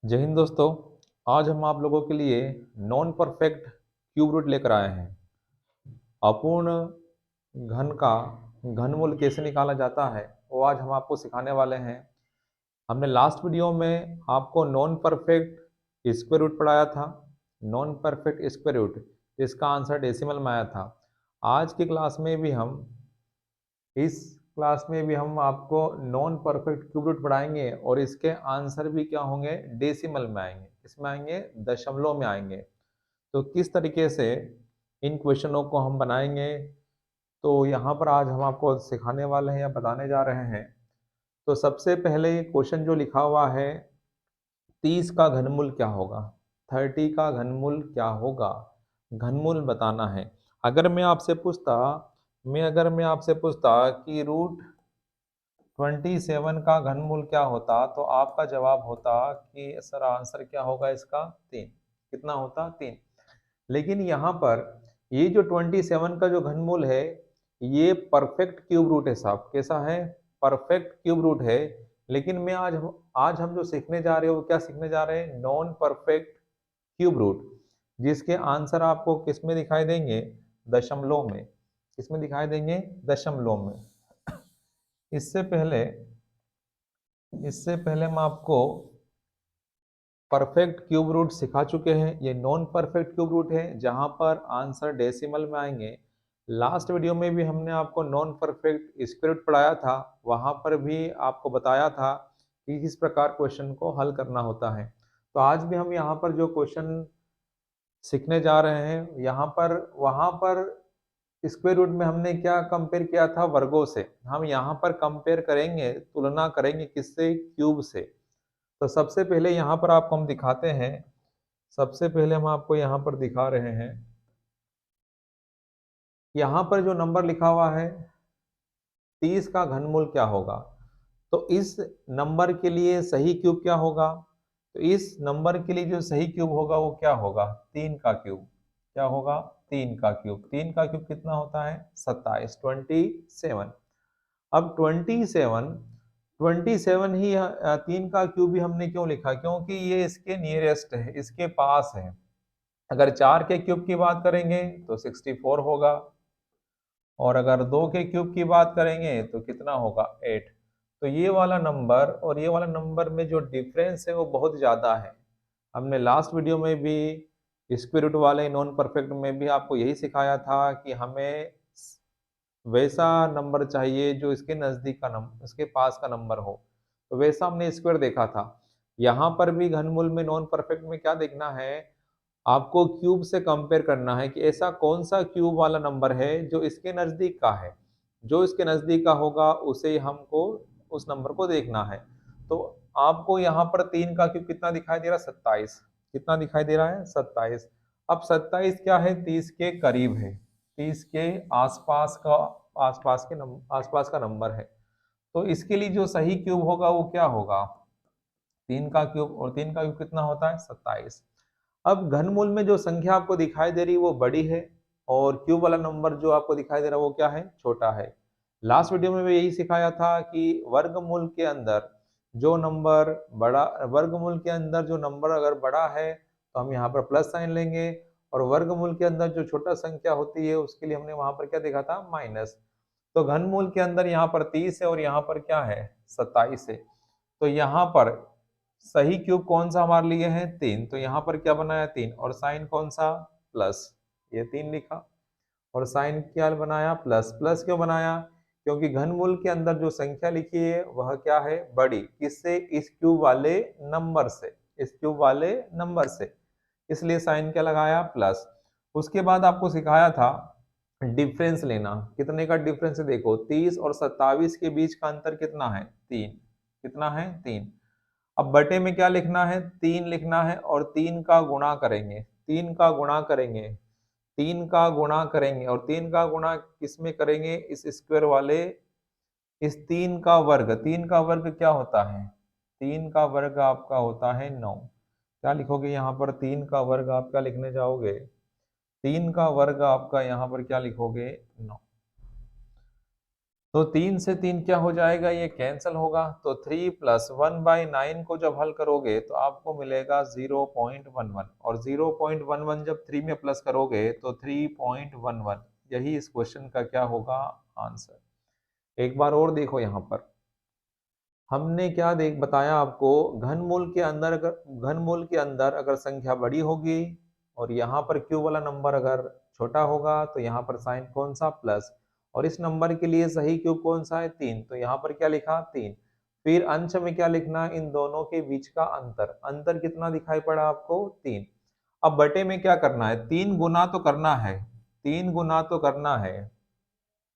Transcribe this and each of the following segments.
जय हिंद दोस्तों। आज हम आप लोगों के लिए नॉन परफेक्ट क्यूब रूट लेकर आए हैं। अपूर्ण घन का घनमूल कैसे निकाला जाता है वो आज हम आपको सिखाने वाले हैं। हमने लास्ट वीडियो में आपको नॉन परफेक्ट स्क्वायर रूट पढ़ाया था। नॉन परफेक्ट स्क्वायर रूट इसका आंसर डेसिमल में आया था। आज की क्लास में भी हम इस क्लास में भी हम आपको नॉन परफेक्ट क्यूब रूट पढ़ाएंगे और इसके आंसर भी क्या होंगे, डेसिमल में आएंगे। इसमें आएंगे, दशमलव में आएंगे। तो किस तरीके से इन क्वेश्चनों को हम बनाएंगे, तो यहाँ पर आज हम आपको सिखाने वाले हैं या बताने जा रहे हैं। तो सबसे पहले क्वेश्चन जो लिखा हुआ है, 30 का घनमूल क्या होगा। 30 का घनमूल क्या होगा, घनमूल बताना है। अगर मैं आपसे पूछता कि रूट 27 का घनमूल क्या होता, तो आपका जवाब होता कि सर आंसर क्या होगा इसका, 3। कितना होता, 3। लेकिन यहाँ पर ये जो 27 का जो घनमूल है, ये परफेक्ट क्यूब रूट है साहब। कैसा है, परफेक्ट क्यूब रूट है। लेकिन मैं आज हम जो सीखने जा रहे हैं वो क्या सीखने जा रहे हैं, नॉन परफेक्ट क्यूब रूट, जिसके आंसर आपको किस में दिखाई देंगे, दशमलव में। किसमें दिखाई देंगे, दशमलव में। इससे पहले इससे पहले हम आपको परफेक्ट क्यूब रूट सिखा चुके हैं। ये नॉन परफेक्ट क्यूब रूट है जहां पर आंसर डेसिमल में आएंगे। लास्ट वीडियो में भी हमने आपको नॉन परफेक्ट स्क्वायर रूट पढ़ाया था, वहां पर भी आपको बताया था कि किस प्रकार क्वेश्चन को हल करना होता है। तो आज भी हम यहाँ पर जो क्वेश्चन सीखने जा रहे हैं, यहाँ पर वहां पर स्क्वायर रूट में हमने क्या कंपेयर किया था, वर्गों से। हम यहाँ पर कंपेयर करेंगे, तुलना करेंगे किससे, क्यूब से। तो सबसे पहले यहाँ पर आपको हम दिखाते हैं, सबसे पहले हम आपको यहाँ पर दिखा रहे हैं, यहाँ पर जो नंबर लिखा हुआ है 30 का घनमूल क्या होगा। तो इस नंबर के लिए सही क्यूब क्या होगा, तो इस नंबर के लिए जो सही क्यूब होगा वो क्या होगा, 3 का क्यूब। क्या होगा, 3 का क्यूब। 3 का क्यूब कितना होता है, 27, 27। अब 27 ही 3 का क्यूब ही हमने क्यों लिखा, क्योंकि ये इसके नियरेस्ट है, इसके पास है। अगर 4 के क्यूब की बात करेंगे तो 64 होगा, और अगर 2 के क्यूब की बात करेंगे तो कितना होगा, 8। तो ये वाला नंबर और ये वाला नंबर में जो डिफरेंस है वो बहुत ज़्यादा है। हमने लास्ट वीडियो में भी स्क्वायर रूट वाले नॉन परफेक्ट में भी आपको यही सिखाया था कि हमें वैसा नंबर चाहिए जो इसके नज़दीक का नंबर, इसके पास का नंबर हो। तो वैसा हमने स्क्वायर देखा था। यहाँ पर भी घनमूल में नॉन परफेक्ट में क्या देखना है, आपको क्यूब से कंपेयर करना है कि ऐसा कौन सा क्यूब वाला नंबर है जो इसके नज़दीक का है। जो इसके नज़दीक का होगा उसे हमको, उस नंबर को देखना है। तो आपको यहाँ पर 3 का क्यूब कितना दिखाई दे रहा है, 27। कितना दिखाई दे रहा है, 27। अब 27 क्या है, 30 के करीब है, 30 के आसपास का, आसपास का नंबर है। तो इसके लिए जो सही क्यूब होगा वो क्या होगा, 3 का क्यूब। और 3 का क्यूब कितना होता है, 27। अब घनमूल में जो संख्या आपको दिखाई दे रही है वो बड़ी है, और क्यूब वाला नंबर जो आपको दिखाई दे रहा है वो क्या है, छोटा है। लास्ट वीडियो में भी यही सिखाया था कि वर्गमूल के अंदर जो नंबर बड़ा, वर्गमूल के अंदर जो नंबर अगर बड़ा है तो हम यहाँ पर प्लस साइन लेंगे, और वर्गमूल के अंदर जो छोटा संख्या होती है उसके लिए हमने वहां पर क्या देखा था, माइनस। तो घनमूल के अंदर यहाँ पर 30 है और यहाँ पर क्या है, 27 है। तो यहाँ पर सही क्यूब कौन सा हमारे लिए है, 3। तो यहाँ पर क्या बनाया, 3, और साइन कौन सा, प्लस। ये 3 लिखा, और साइन क्या बनाया, प्लस। प्लस क्यों बनाया, क्योंकि घनमूल के अंदर जो संख्या लिखी है वह क्या है, बड़ी। किससे, इस क्यूब वाले नंबर से, इस क्यूब वाले नंबर से, इसलिए साइन क्या लगाया, प्लस। उसके बाद आपको सिखाया था डिफरेंस लेना। कितने का डिफरेंस है, देखो 30 और 27 के बीच का अंतर कितना है, 3। कितना है, 3। अब बटे में क्या लिखना है, 3 लिखना है, और 3 का गुणा करेंगे, 3 का गुणा करेंगे, 3 का गुणा करेंगे, और 3 का गुणा किसमें करेंगे, इस स्क्वायर वाले, इस 3 का वर्ग। 3 का वर्ग क्या होता है, 3 का वर्ग आपका होता है 9। क्या लिखोगे यहाँ पर, 3 का वर्ग आप क्या लिखने जाओगे, 3 का वर्ग आपका यहाँ पर क्या लिखोगे, 9। तो 3 से 3 क्या हो जाएगा, ये कैंसिल होगा। तो 3 प्लस 1/9 को जब हल करोगे तो आपको मिलेगा 0.11, और 0.11 जब 3 में प्लस करोगे तो 3.11। यही इस क्वेश्चन का क्या होगा, आंसर। एक बार और देखो, यहाँ पर हमने क्या बताया आपको, घनमूल के अंदर अगर संख्या बड़ी होगी और यहाँ पर क्यू वाला नंबर अगर छोटा होगा तो यहाँ पर साइन कौन सा, प्लस। और इस नंबर के लिए सही क्यूब कौन सा है, 3, तो यहाँ पर क्या लिखा, 3। फिर अंश में क्या लिखना, इन दोनों के बीच का अंतर। अंतर कितना दिखाई पड़ा आपको, 3। अब बटे में क्या करना है, 3 गुना तो करना है, 3 गुना तो करना है।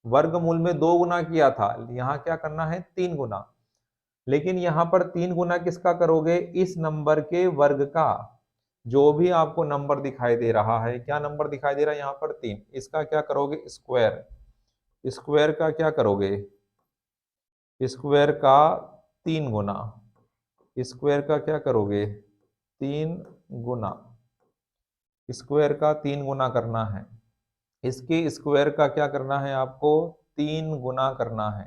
वर्गमूल में 2 गुना किया था, यहाँ क्या करना है, 3 गुना। लेकिन यहाँ पर 3 गुना किसका करोगे, इस नंबर के वर्ग का। जो भी आपको नंबर दिखाई दे रहा है, क्या नंबर दिखाई दे रहा है यहाँ पर, 3, इसका क्या करोगे, स्क्वायर। स्क्वायर का क्या करोगे, स्क्वायर का 3 गुना। स्क्वायर का क्या करोगे, 3 गुना। स्क्वायर का 3 गुना करना है। इसके स्क्वायर का क्या करना है आपको, 3 गुना करना है।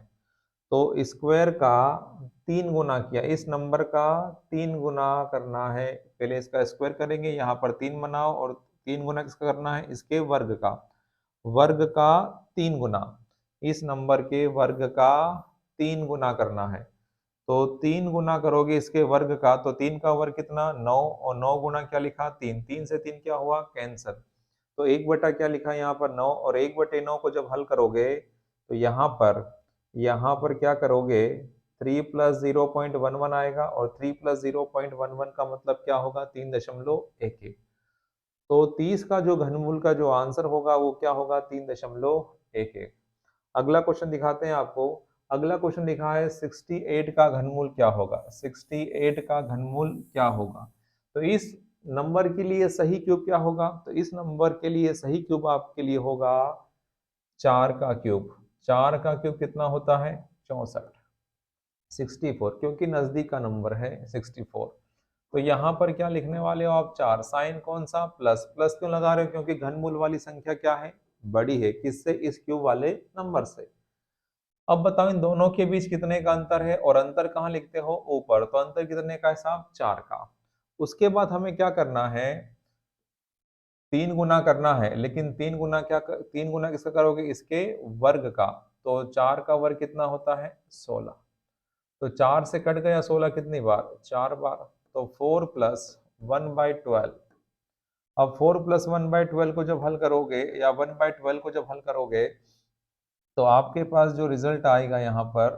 तो स्क्वायर का 3 गुना किया, इस नंबर का 3 गुना करना है। पहले इसका स्क्वायर करेंगे, यहाँ पर 3 बनाओ, और 3 गुना किसका करना है, इसके वर्ग का। वर्ग का 3 गुना, इस नंबर के वर्ग का 3 गुना करना है। तो 3 गुना करोगे इसके वर्ग का, तो 3 का वर्ग कितना, 9, और 9 गुना क्या लिखा, 3। 3 से 3 क्या हुआ, कैंसर। तो 1 बटा क्या लिखा यहाँ पर, 9, और 1/9 को जब हल करोगे तो यहाँ पर क्या करोगे, 3 प्लस 0.11 आएगा, और 3 प्लस 0.11 का मतलब क्या होगा, 3.11। तो 30 का जो घनमूल का जो आंसर होगा वो क्या होगा, 3.11। अगला क्वेश्चन दिखाते हैं आपको। अगला क्वेश्चन लिखा है 68 का घनमूल क्या होगा, 68 का घनमूल क्या होगा। तो इस नंबर के लिए सही क्यूब क्या होगा, तो इस नंबर के लिए सही क्यूब आपके लिए होगा 4 का क्यूब। 4 का क्यूब कितना होता है, 64, 64, क्योंकि नजदीक का नंबर है 64। तो यहाँ पर क्या लिखने वाले हो आप, 4। साइन कौन सा, प्लस। प्लस क्यों लगा रहे हो, क्योंकि घनमूल वाली संख्या क्या है, बड़ी है, किससे, इस क्यूब वाले नंबर से। अब बताओ इन दोनों के बीच कितने का अंतर है, और अंतर कहाँ लिखते हो, ऊपर। तो अंतर कितने का है साहब, 4 का। उसके बाद हमें क्या करना है, 3 गुना करना है। लेकिन 3 गुना किसका करोगे, इसके वर्ग का। तो 4 का वर्ग कितना होता है, 16। तो 4 से कट गया 16 कितनी बार, 4 बार। तो 4 प्लस 1/12। अब 4 प्लस 1/12 को जब हल करोगे, या 1/12 को जब हल करोगे, तो आपके पास जो रिजल्ट आएगा यहाँ पर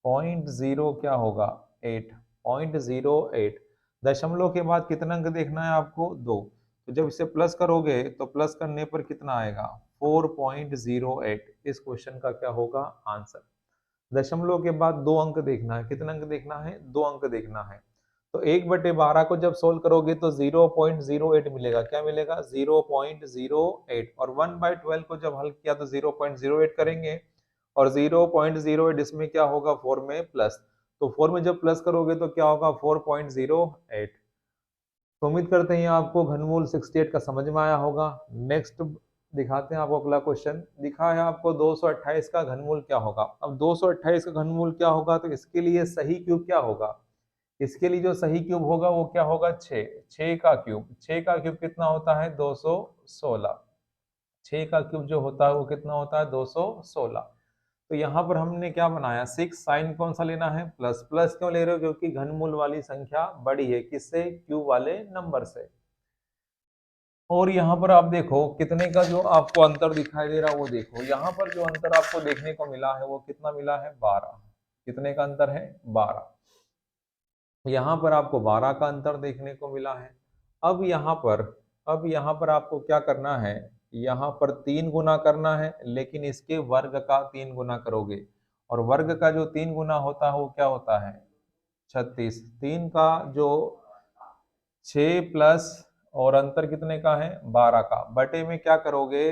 0.0 क्या होगा, 8, 0.08। दशमलव के बाद कितना अंक देखना है आपको, 2। तो जब इसे प्लस करोगे तो प्लस करने पर कितना आएगा, 4.08। इस क्वेश्चन का क्या होगा, आंसर। दशमलव के बाद 2 अंक देखना है, कितना अंक देखना है, 2 अंक देखना है। तो 1/12 को जब सोल्व करोगे तो 0.08 मिलेगा, क्या मिलेगा, 0.08। और 1/12 को जब हल किया तो 0.08 करेंगे, और 0.08 इसमें क्या होगा, 4 में प्लस। तो 4 में जब प्लस करोगे तो क्या होगा, 4.08। तो उम्मीद करते हैं आपको घनमूल 68 का समझ में आया होगा। नेक्स्ट दिखाते हैं आपको, अगला क्वेश्चन दिखा है आपको 228 का घनमूल क्या होगा। अब 228 का घनमूल क्या होगा, तो इसके लिए सही क्यूब क्या होगा। इसके लिए जो सही क्यूब होगा वो क्या होगा, 6। 6 का क्यूब, 6 का क्यूब कितना होता है, 216। 6 का क्यूब जो होता है वो कितना होता है, 216। तो यहाँ पर हमने क्या बनाया, 6। साइन कौन सा लेना है, प्लस। प्लस क्यों ले रहे हो, क्योंकि घनमूल वाली संख्या बड़ी है, किससे, क्यूब वाले नंबर से। और यहाँ पर आप देखो कितने का जो आपको अंतर दिखाई दे रहा है, वो देखो यहाँ पर जो अंतर आपको देखने को मिला है वो कितना मिला है, 12। कितने का अंतर है, 12। यहाँ पर आपको 12 का अंतर देखने को मिला है। अब यहाँ पर आपको क्या करना है, यहाँ पर 3 गुना करना है, लेकिन इसके वर्ग का 3 गुना करोगे। और वर्ग का जो 3 गुना होता है वो क्या होता है, 36। 3 का जो 6 प्लस, और अंतर कितने का है, 12 का। बटे में क्या करोगे,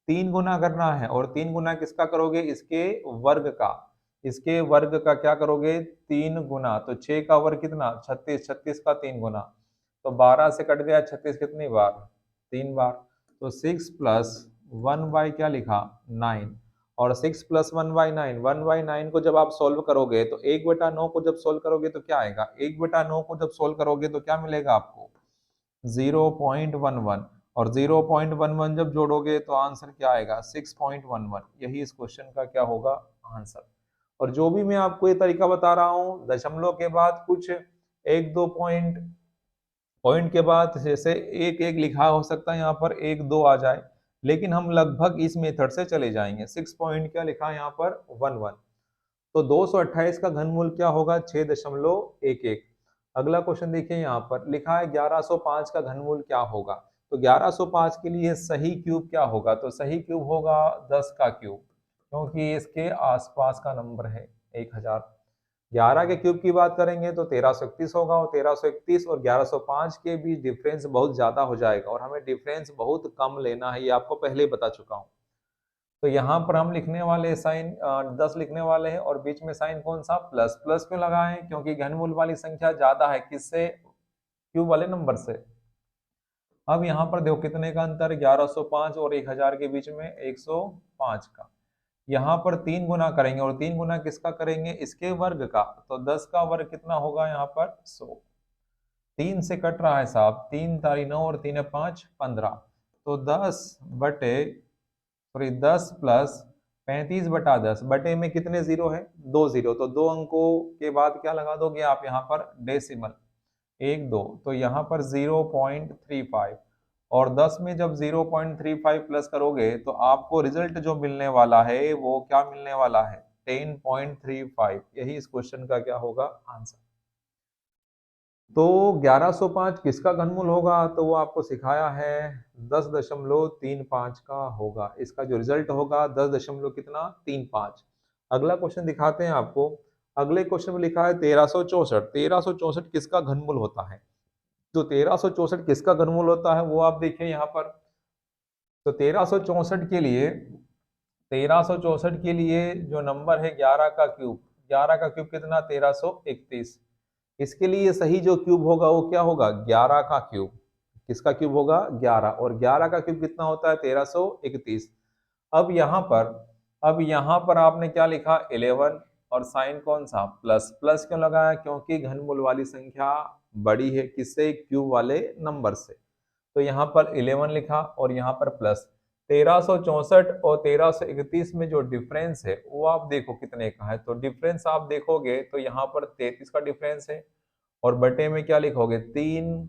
3 गुना करना है, और 3 गुना किसका करोगे, इसके वर्ग का। इसके वर्ग का क्या करोगे, 3 गुना। तो 6 का वर्ग कितना, 36। 36 का 3 गुना। तो 12 से कट गया 36 कितनी बार, 3 बार। तो 6 प्लस 1 बाई क्या लिखा, 9, और 6 प्लस 1/9, 1/9 को जब आप सोल्व करोगे तो 1/9 को जब सोल्व करोगे तो क्या आएगा, 1/9 को जब सोल्व करोगे तो क्या मिलेगा आपको 0.11, और 0.11 जब जोड़ोगे तो आंसर क्या आएगा 6.11। यही इस क्वेश्चन का क्या होगा आंसर। और जो भी मैं आपको ये तरीका बता रहा हूँ, दशमलव के बाद कुछ एक दो पॉइंट के बाद जैसे एक एक लिखा हो सकता है यहाँ पर एक दो आ जाए, लेकिन हम लगभग इस मेथड से चले जाएंगे। 6 पॉइंट क्या लिखा है यहाँ पर 11, तो 228 का घनमूल क्या होगा 6.11। अगला क्वेश्चन देखिए, यहाँ पर लिखा है 1105 का घनमूल क्या होगा। तो 1105 के लिए सही क्यूब क्या होगा, तो सही क्यूब होगा 10 का क्यूब, क्योंकि इसके आसपास का नंबर है 1000। 11 के क्यूब की बात करेंगे तो 1331 होगा, और 1331 और 1105 के बीच डिफरेंस बहुत ज्यादा हो जाएगा, और हमें डिफरेंस बहुत कम लेना है, ये आपको पहले ही बता चुका हूँ। तो यहाँ पर हम लिखने वाले साइन 10 लिखने वाले हैं, और बीच में साइन कौन सा प्लस। प्लस क्यों लगाएं, क्योंकि घनमूल वाली संख्या ज्यादा है किससे, क्यूब वाले नंबर से। अब यहाँ पर देखो कितने का अंतर, 1105 और 1000 के बीच में 105 का। यहाँ पर 3 गुना करेंगे, और 3 गुना किसका करेंगे, इसके वर्ग का। तो 10 का वर्ग कितना होगा यहाँ पर 100। 3 से कट रहा है साहब, 3 तारी 9 और 3 5 15, तो 10 प्लस 35/10 बटे में कितने जीरो है, 2 जीरो, तो 2 अंकों के बाद क्या लगा दोगे आप यहाँ पर डेसिमल 1 2, तो यहाँ पर 0.35, और 10 में जब 0.35 प्लस करोगे तो आपको रिजल्ट जो मिलने वाला है वो क्या मिलने वाला है 10.35। यही इस क्वेश्चन का क्या होगा आंसर। तो 1105 किसका घनमूल होगा, तो वो आपको सिखाया है 10.35 का होगा। इसका जो रिजल्ट होगा 10 दशमलव कितना 35। अगला क्वेश्चन दिखाते हैं आपको। अगले क्वेश्चन में लिखा है 1364। 1364 किसका घनमूल होता है, तो 1364 किसका घनमूल होता है वो आप देखिए यहाँ पर। तो 1364 के लिए जो नंबर है 11 का क्यूब, 11 का क्यूब कितना 1331। इसके लिए सही जो क्यूब होगा वो क्या होगा 11 का क्यूब। किसका क्यूब होगा 11, और 11 का क्यूब कितना होता है 1331। अब यहाँ पर आपने क्या लिखा 11, और साइन कौन सा प्लस। प्लस क्यों लगाया, क्योंकि घनमूल वाली संख्या बड़ी है किससे, क्यूब वाले नंबर से। तो यहाँ पर 11 लिखा, और यहाँ पर प्लस। 1364 और 1331 में जो डिफरेंस है वो आप देखो कितने का है, तो डिफरेंस आप देखोगे तो यहाँ पर 33 का डिफरेंस है, और बटे में क्या लिखोगे 3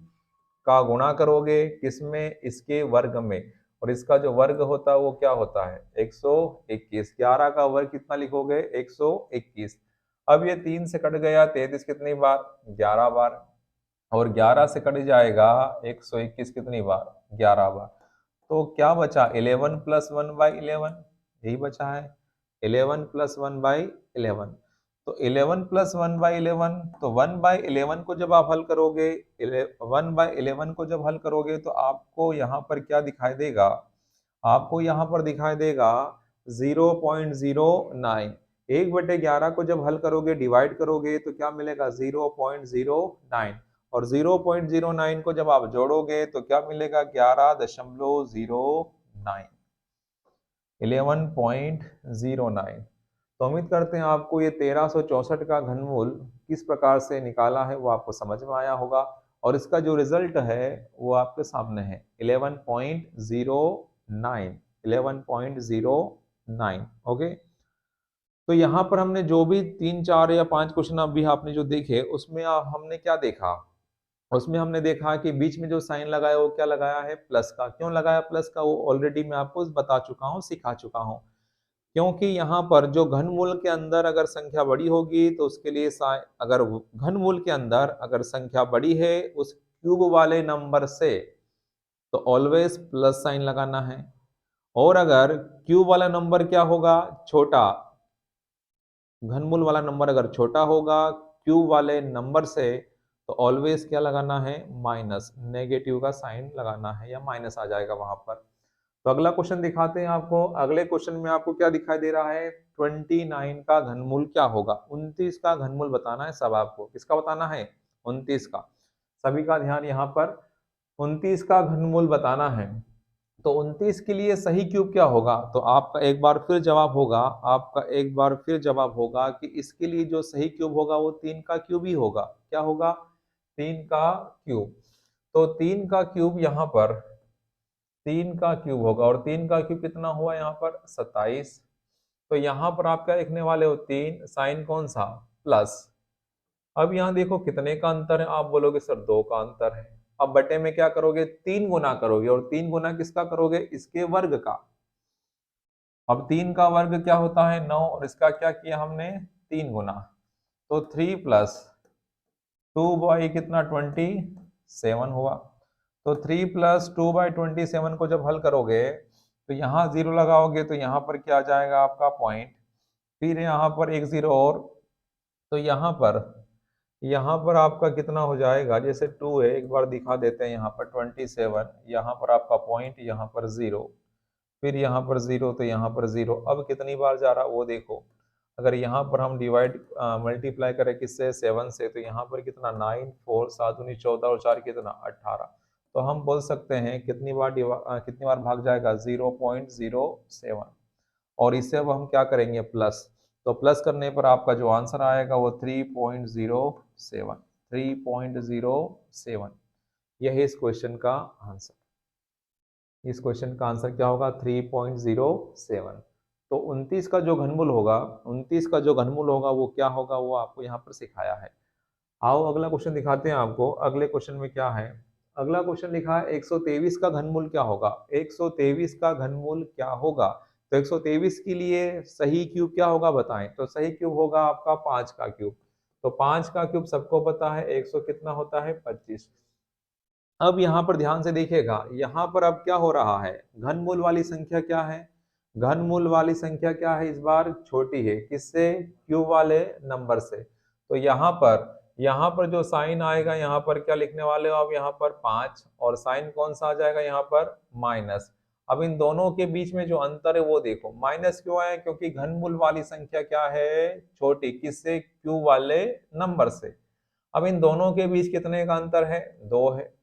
का गुणा करोगे किसमें, इसके वर्ग में, और इसका जो वर्ग होता है वो क्या होता है 121। 11 का वर्ग कितना लिखोगे 121। अब ये 3 से कट गया 33 कितनी बार 11 बार, और 11 से कट जाएगा 121 कितनी बार 11 बार। तो क्या बचा 11 प्लस 1/11, यही बचा है 11 प्लस 1/11। तो 11 प्लस 1/11, तो 1/11 को जब आप हल करोगे, 1/11 को जब हल करोगे तो आपको यहाँ पर क्या दिखाई देगा, आपको यहाँ पर दिखाई देगा 0.09। 1/11 को जब हल करोगे डिवाइड करोगे तो क्या मिलेगा 0.09, और 0.09 को जब आप जोड़ोगे तो क्या मिलेगा 11.09, 11.09। तो उम्मीद करते हैं आपको ये 1364 का घनमूल किस प्रकार से निकाला है वो आपको समझ में आया होगा, और इसका जो रिजल्ट है वो आपके सामने है 11.09, 11.09। ओके, तो यहाँ पर हमने जो भी 3 4 या 5 क्वेश्चन अभी आपने जो देखे उसमें हमने क्या देखा, उसमें हमने देखा कि बीच में जो साइन लगाया वो क्या लगाया है प्लस का। क्यों लगाया प्लस का, वो ऑलरेडी मैं आपको बता चुका हूँ, सिखा चुका हूँ। क्योंकि यहाँ पर जो घनमूल के अंदर अगर संख्या बड़ी होगी तो उसके लिए अगर घनमूल के अंदर अगर संख्या बड़ी है उस क्यूब वाले नंबर से तो ऑलवेज प्लस साइन लगाना है, और अगर क्यूब वाला नंबर क्या होगा छोटा, घनमूल वाला नंबर अगर छोटा होगा क्यूब वाले नंबर से तो ऑलवेज क्या लगाना है माइनस, नेगेटिव का साइन लगाना है या माइनस आ जाएगा वहां पर। तो अगला क्वेश्चन दिखाते हैं आपको। अगले क्वेश्चन में आपको क्या दिखाई दे रहा है 29 का घनमूल क्या होगा। 29 का घनमूल बताना है सब आपको। किसका बताना है 29 का, सभी का ध्यान यहाँ पर। 29 का घनमूल बताना है। तो 29 के लिए सही क्यूब क्या होगा? तो आपका एक बार फिर जवाब होगा, आपका एक बार फिर जवाब होगा कि इसके लिए जो सही क्यूब होगा वो 3 का क्यूब ही होगा। क्या होगा? 3 का क्यूब। तो 3 का क्यूब यहाँ पर 3 का क्यूब होगा, और 3 का क्यूब कितना हुआ यहाँ पर? 27। तो यहाँ पर आप क्या लिखने वाले हो? 3, साइन कौन सा? प्लस। अब यहाँ देखो कितने का अंतर है, आप बोलोगे सर 2 का अंतर है। अब बटे में क्या करोगे? 3 गुना करोगे, और 3 गुना किसका करोगे? इसके वर्ग का। अब 3 का वर्ग क्या होता है? 9, और इसका क्या किया हमने? 3 गुना। तो 3 प्लस 2 बाई कितना? 27 हुआ। तो 3 प्लस 2 बाई 27 को जब हल करोगे तो यहाँ 0 लगाओगे तो यहाँ पर क्या आ जाएगा? आपका पॉइंट। फिर यहाँ पर एक 0 और, तो यहाँ पर आपका कितना हो जाएगा? जैसे 2 है, एक बार दिखा देते हैं। यहाँ पर 27, यहाँ पर आपका पॉइंट, यहाँ पर 0, फिर यहाँ पर 0, तो यहाँ पर 0। अब कितनी बार जा रहा वो देखो। अगर यहाँ पर हम डिवाइड मल्टीप्लाई करें किससे? 7 से, तो यहाँ पर कितना? 9, 4, 7, 19, 14 और 4 कितना? 18। तो हम बोल सकते हैं कितनी बार भाग जाएगा? 0.07। और इससे अब हम क्या करेंगे? प्लस। तो प्लस करने पर आपका जो आंसर आएगा वो 3.07। 3.07 यही इस क्वेश्चन का आंसर। इस क्वेश्चन का आंसर क्या होगा? 3.07। तो 29 का जो घनमूल होगा, 29 का जो घनमूल होगा वो क्या होगा? वो आपको यहाँ पर सिखाया है। आओ अगला क्वेश्चन दिखाते हैं आपको। अगले क्वेश्चन में क्या है? अगला क्वेश्चन लिखा है 123 का घनमूल क्या होगा? 123 का घनमूल क्या होगा? तो 123 के लिए सही क्यूब क्या होगा बताएं? तो सही क्यूब होगा आपका 5 का क्यूब। तो 5 का क्यूब सबको पता है 100 कितना होता है? 25। अब यहाँ पर ध्यान से देखिएगा, यहाँ पर अब क्या हो रहा है? घनमूल वाली संख्या क्या है? घनमूल वाली संख्या क्या है? इस बार छोटी है। किससे? क्यूब वाले नंबर से। तो यहाँ पर जो साइन आएगा, यहाँ पर क्या लिखने वाले हो आप? यहाँ पर 5, और साइन कौन सा आ जाएगा? यहाँ पर माइनस। अब इन दोनों के बीच में जो अंतर है वो देखो। माइनस क्यों आया? क्योंकि घनमूल वाली संख्या क्या है? छोटी। किससे? क्यूब वाले नंबर से। अब इन दोनों के बीच कितने का अंतर है? 2 है।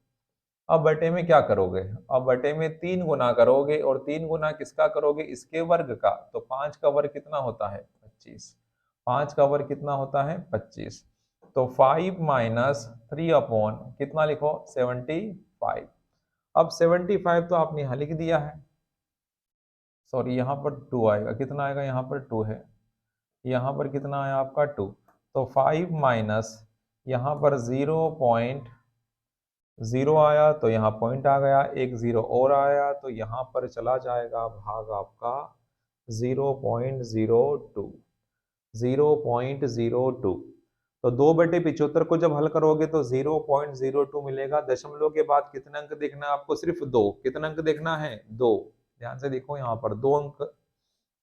अब बटे में क्या करोगे? अब बटे में 3 गुना करोगे, और 3 गुना किसका करोगे? इसके वर्ग का। तो 5 का वर्ग कितना होता है? 25। 5 का वर्ग कितना होता है? 25। तो 5 माइनस 3 अपॉन कितना लिखो? 75। अब 75 तो आपने यहाँ लिख दिया है। सॉरी, यहाँ पर 2 आएगा। कितना आएगा? यहाँ पर 2 है। यहाँ पर कितना आया आपका? 2। तो 5 माइनस यहाँ पर 0.0 आया, तो यहाँ पॉइंट आ गया। एक 0 और आया, तो यहाँ पर चला जाएगा भाग आपका 0.02। 0.02। तो 2/75 को जब हल करोगे तो 0.02 मिलेगा। दशमलव के बाद कितने अंक देखना है आपको? सिर्फ 2। कितना अंक देखना है? 2। ध्यान से देखो, यहाँ पर 2 अंक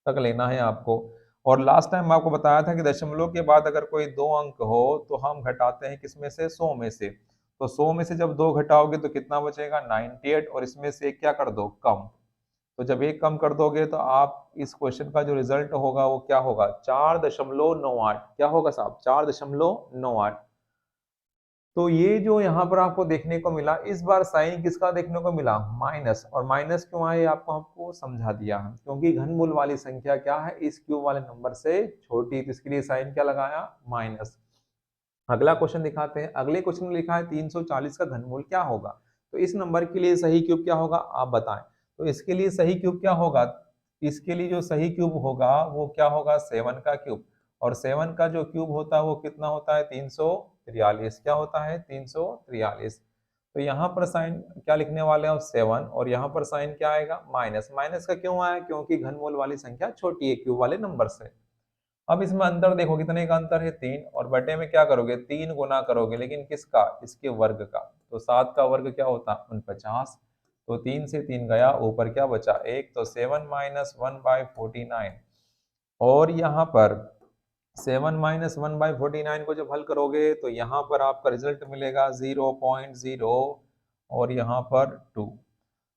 तक लेना है आपको। और लास्ट टाइम मैं आपको बताया था कि दशमलव के बाद अगर कोई 2 अंक हो तो हम घटाते हैं किसमें से? 100 में से। तो 100 में से जब 2 घटाओगे तो कितना बचेगा? 98, और इसमें से एक क्या कर दो? कम। तो जब एक कम कर दोगे तो आप इस क्वेश्चन का जो रिजल्ट होगा वो क्या होगा? 4.98। क्या होगा साहब? 4.98। तो ये जो यहाँ पर आपको देखने को मिला, इस बार साइन किसका देखने को मिला? माइनस। और माइनस क्यों आए आपको समझा दिया है, क्योंकि घनमूल वाली संख्या क्या है? इस क्यूब वाले नंबर से छोटी, तो इसके लिए साइन क्या लगाया? माइनस। अगला क्वेश्चन दिखाते हैं। अगले क्वेश्चन में लिखा है 340 का घनमूल क्या होगा? तो इस नंबर के लिए सही क्यूब क्या होगा आप बताएं? तो इसके लिए सही क्यूब क्या होगा? इसके लिए जो सही क्यूब होगा वो क्या होगा? 7 का क्यूब। और 7 का जो क्यूब होता है वो कितना होता है? 343। क्या होता है? 343। तो यहाँ पर साइन क्या लिखने वाले हैं? 7, और यहाँ पर साइन क्या आएगा? माइनस। माइनस का क्यों आया? क्योंकि घनमूल वाली संख्या छोटी है क्यूब वाले नंबर से। अब इसमें अंतर देखो, कितने का अंतर है? 3। और बटे में क्या करोगे? 3 गुना करोगे, लेकिन किसका? इसके वर्ग का। तो 7 का वर्ग क्या होता है? 49। तो 3 से 3 गया, ऊपर क्या बचा? 1। तो 7 माइनस 1/49। और यहाँ पर 7 माइनस 1/49 को जब हल करोगे तो यहाँ पर आपका रिजल्ट मिलेगा 0.0, और यहाँ पर 2।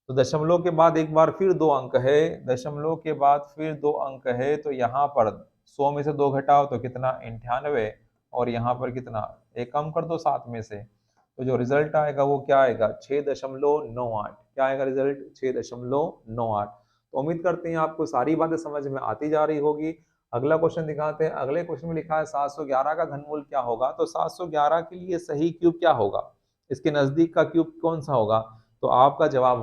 तो दशमलव के बाद एक बार फिर 2 अंक है। दशमलव के बाद फिर 2 अंक है, तो यहाँ पर 100 में से 2 घटाओ तो कितना? 98। और यहाँ पर कितना? एक कम कर दो 7 में से, तो जो रिजल्ट आएगा वो क्या आएगा? 6.98। क्या आएगा रिजल्ट 6.98। तो उम्मीद करते हैं आपको सारी बातें समझ में आती जा रही होगी। अगला क्वेश्चन दिखाते हैं। अगले क्वेश्चन में लिखा है 711 का घनमूल क्या होगा। तो 711 के लिए सही क्यूब क्या होगा, इसके नजदीक का क्यूब कौन सा होगा। तो आपका जवाब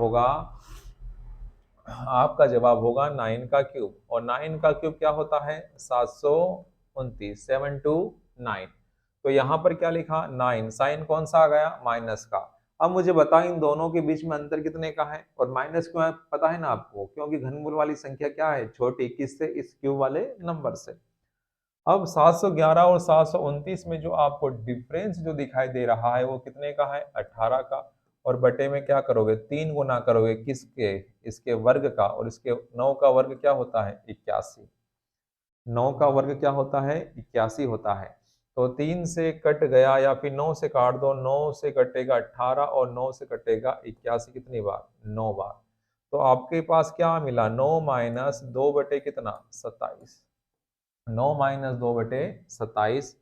होगा 9 का क्यूब। और 9 का क्यूब क्या होता है 729, 729। तो यहाँ पर क्या लिखा 9, साइन कौन सा आ गया माइनस का। अब मुझे बताओ इन दोनों के बीच में अंतर कितने का है। और माइनस क्यों है पता है ना आपको, क्योंकि घनमूल वाली संख्या क्या है छोटी, किससे, इस क्यूब वाले नंबर से। अब 711 और 729 में जो आपको डिफरेंस जो दिखाई दे रहा है वो कितने का है 18 का। और बटे में क्या करोगे 3 गुना करोगे किसके, इसके वर्ग का। और इसके 9 का वर्ग क्या होता है 81। 9 का वर्ग क्या होता है 81 होता है। तो 3 से कट गया या फिर 9 से काट दो, 9 से कटेगा 18 और 9 से कटेगा 81 कितनी बार 9 बार। तो आपके पास क्या मिला 9 माइनस 2 बटे कितना 27, 9 माइनस 2 बटे 27।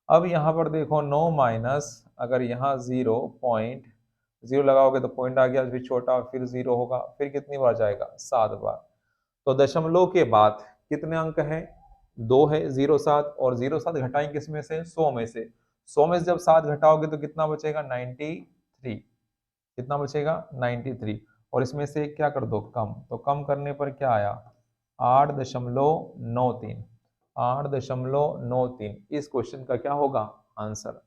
अब यहाँ पर देखो 9 माइनस, अगर यहाँ 0.0 लगाओगे तो पॉइंट आ गया, फिर छोटा, फिर 0 होगा, फिर कितनी बार जाएगा 7 बार। तो दशमलव के बाद कितने अंक हैं 2 है 07, और 07 घटाएं किस में से 100 में से। 100 में से जब 7 घटाओगे तो कितना बचेगा 93, कितना बचेगा 93। और इसमें से क्या कर दो कम, तो कम करने पर क्या आया 8.93, 8.93। इस क्वेश्चन का क्या होगा आंसर।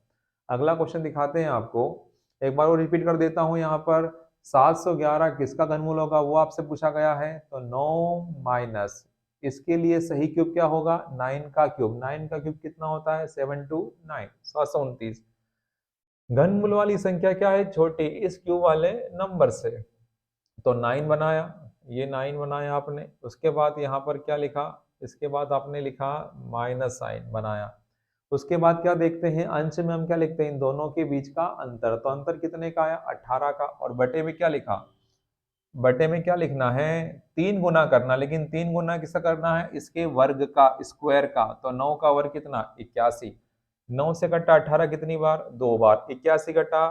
अगला क्वेश्चन दिखाते हैं आपको, एक बार वो रिपीट कर देता हूं। यहाँ पर 711 किसका घनमूल होगा वो आपसे पूछा गया है। तो 9 माइनस, इसके लिए सही क्यूब क्या होगा 9 का क्यूब। 9 का क्यूब कितना होता है 729, 729। घनमूल वाली संख्या क्या है छोटी, इस क्यूब वाले नंबर से। तो 9 बनाया, ये 9 बनाया आपने। उसके बाद यहाँ पर क्या लिखा, इसके बाद आपने लिखा माइनस साइन बनाया। उसके बाद क्या देखते हैं अंश में हम क्या लिखते हैं इन दोनों के बीच का अंतर। तो अंतर कितने का आया 18 का। और बटे में क्या लिखा, बटे में क्या लिखना है 3 गुना करना, लेकिन 3 गुना किसका करना है इसके वर्ग का, स्क्वायर का। तो 9 का वर्ग कितना 81। 9 से कटा 18 कितनी बार 2 बार। 81 कटा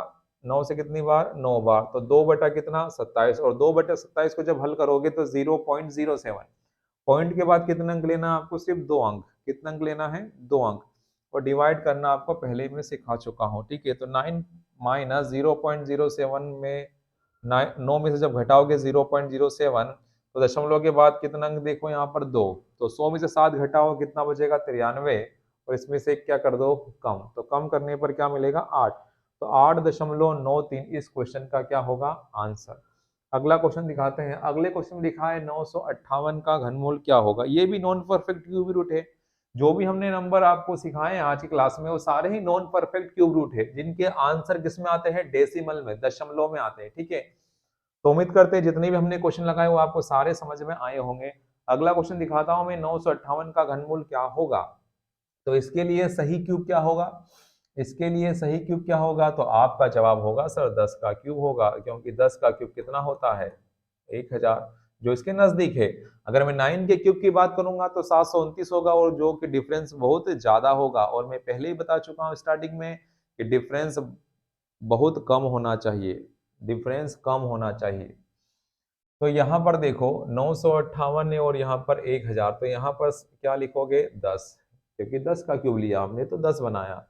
9 से कितनी बार 9 बार। तो 2 बटा कितना 27, और 2 बटा 27 को जब हल करोगे तो 0.07। पॉइंट के बाद कितने अंक लेना है आपको सिर्फ 2 अंक। कितना अंक लेना है 2 अंक। और डिवाइड करना आपको पहले में सिखा चुका हूँ, ठीक है। तो 9 माइनस 0.07 में 9 में से जब घटाओगे 0.07, तो दशमलव के बाद कितना अंक देखो यहाँ पर 2। तो 100 में से 7 घटाओ कितना बचेगा 93, और इसमें से क्या कर दो कम। तो कम करने पर क्या मिलेगा 8। तो 8.93 इस क्वेश्चन का क्या होगा आंसर। अगला क्वेश्चन दिखाते हैं। अगले क्वेश्चन में लिखा है 958 का घनमूल क्या होगा। ये भी नॉन परफेक्ट क्यूब रूट है। जो भी हमने नंबर आपको सिखाए हैं आज की क्लास में वो सारे ही नॉन परफेक्ट क्यूब रूट है, जिनके आंसर किस में आते हैं डेसिमल में, दशमलव में आते हैं, ठीक है। तो उम्मीद करते हैं जितने भी हमने क्वेश्चन लगाए वो आपको सारे समझ में आए होंगे। अगला क्वेश्चन दिखाता हूं मैं 958 का घनमूल क्या होगा। तो इसके लिए सही क्यूब क्या होगा, इसके लिए सही क्यूब क्या होगा। तो आपका जवाब होगा सर 10 का क्यूब होगा, क्योंकि 10 का क्यूब कितना होता है 1000, जो इसके नजदीक है। अगर मैं 9 के क्यूब की बात करूंगा तो 729 होगा, और जो कि डिफरेंस बहुत ज्यादा होगा। और मैं पहले ही बता चुका हूं स्टार्टिंग में कि डिफरेंस बहुत कम होना चाहिए, डिफरेंस कम होना चाहिए। तो यहाँ पर देखो 958 है और यहाँ पर 1000, तो यहाँ पर क्या लिखोगे 10, क्योंकि 10 का क्यूब लिया हमने तो 10 बनाया।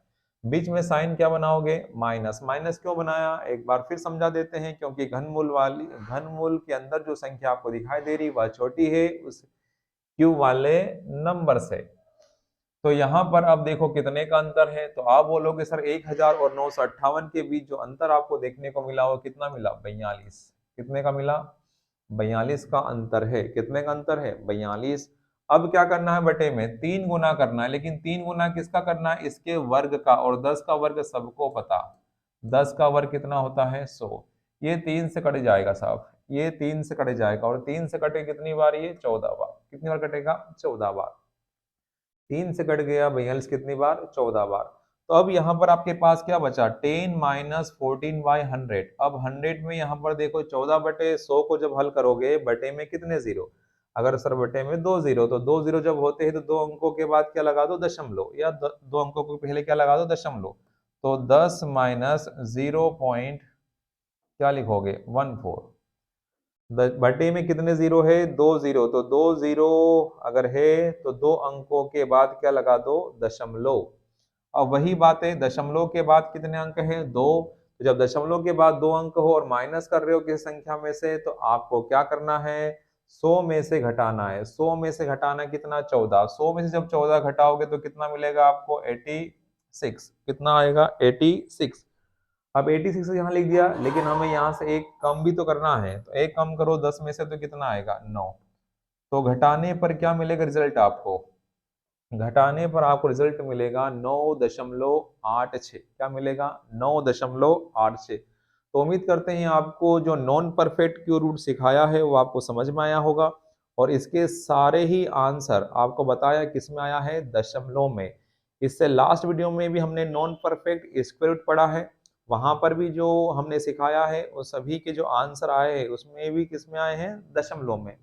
बीच में साइन क्या बनाओगे माइनस। माइनस क्यों बनाया एक बार फिर समझा देते हैं, क्योंकि घनमूल के अंदर जो संख्या आपको दिखाई दे रही वह छोटी है उस क्यूब वाले नंबर से। तो यहाँ पर अब देखो कितने का अंतर है। तो आप बोलोगे सर 1000 और 958 के बीच जो अंतर आपको देखने को मिला वो कितना मिला 42। कितने का मिला 42 का अंतर है। कितने का अंतर है 42। अब क्या करना है बटे में 3 गुना करना है, लेकिन 3 गुना किसका करना है इसके वर्ग का। और 10 का वर्ग सबको पता, 10 का वर्ग कितना होता है 100। ये 3 से कट जाएगा साहब, ये 3 से कट जाएगा। और 3 से कटे कितनी बार ये 14 बार। कितनी बार कटेगा 14 बार। 3 से कट गया 42 कितनी बार 14 बार। तो अब यहाँ पर आपके पास क्या बचा 10 माइनस 14/100। अब 100 में यहाँ पर देखो 14 बटे 100 को जब हल करोगे बटे में कितने जीरो, अगर सर बटे में 2 जीरो, तो 2 जीरो जब होते हैं तो 2 अंकों के बाद क्या लगा दो दशमलव, या 2 अंकों को पहले क्या लगा दो दशमलव। तो 10 माइनस 0 पॉइंट क्या लिखोगे 14। बटे में कितने जीरो है, 2 जीरो, तो 2 जीरो अगर है तो 2 अंकों के बाद क्या लगा दो, दशमलव। अब वही बात है, दशमलव के बाद कितने अंक है, 2। तो जब दशमलव के बाद 2 अंक हो और माइनस कर रहे हो किसी संख्या में से, तो आपको क्या करना है, 100 में से घटाना है। 100 में से घटाना कितना, 14। 100 में से जब 14 घटाओगे तो कितना मिलेगा आपको, 86। कितना आएगा, 86। अब 86 यहाँ लिख दिया, लेकिन हमें यहाँ से एक कम भी तो करना है, तो एक कम करो 10 में से, तो कितना आएगा, 9। तो घटाने पर क्या मिलेगा रिजल्ट आपको, घटाने पर आपको रिजल्ट मिलेगा 9.86। क्या मिलेगा, 9.86। तो उम्मीद करते हैं आपको जो नॉन परफेक्ट क्यू रूट सिखाया है वो आपको समझ में आया होगा, और इसके सारे ही आंसर आपको बताया किस में आया है, दशमलव में। इससे लास्ट वीडियो में भी हमने नॉन परफेक्ट स्क्वायर रूट पढ़ा है, वहां पर भी जो हमने सिखाया है वो सभी के जो आंसर आए हैं उसमें भी किस में आए हैं, दशमलव में।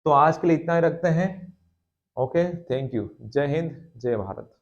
तो आज के लिए इतना ही रखते हैं। Okay, thank you. जय हिंद, जय भारत।